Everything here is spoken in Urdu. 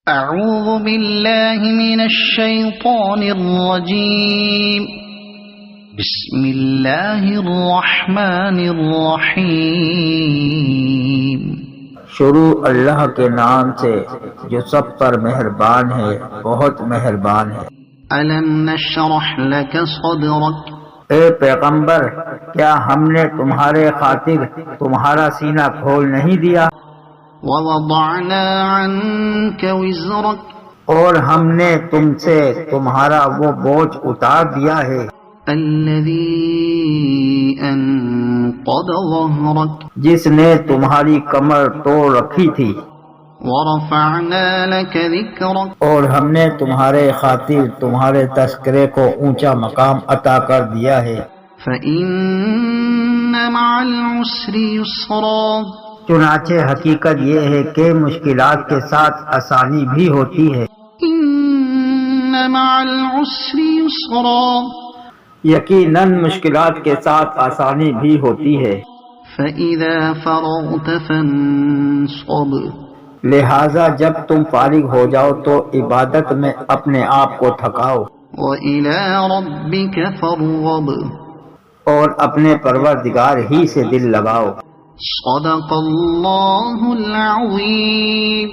اعوذ باللہ من الشیطان الرجیم بسم اللہ الرحمن الرحیم۔ شروع اللہ کے نام سے جو سب پر مہربان ہے، بہت مہربان ہے۔ الم نشرح لک صدرک، اے پیغمبر، کیا ہم نے تمہارے خاطر تمہارا سینہ کھول نہیں دیا؟ ووضعنا عنک وزرک، اور ہم نے تم سے تمہارا وہ بوجھ اتار دیا ہے الذی انقض ظہرک، جس نے تمہاری کمر توڑ رکھی تھی، ورفعنا لک ذکرک، اور ہم نے تمہارے خاطر تمہارے تذکرے کو اونچا مقام عطا کر دیا ہے۔ فإن مع العسر یسرا، چنانچہ حقیقت یہ ہے کہ مشکلات کے ساتھ آسانی بھی ہوتی ہے۔ ان مع العسر یسرا، یقیناً مشکلات کے ساتھ آسانی بھی ہوتی ہے۔ فإذا فرغت فانصب، لہٰذا جب تم فارغ ہو جاؤ تو عبادت میں اپنے آپ کو تھکاؤ، وإلى ربك فارغب، اور اپنے پروردگار ہی سے دل لگاؤ۔ صدق اللہ العظیم۔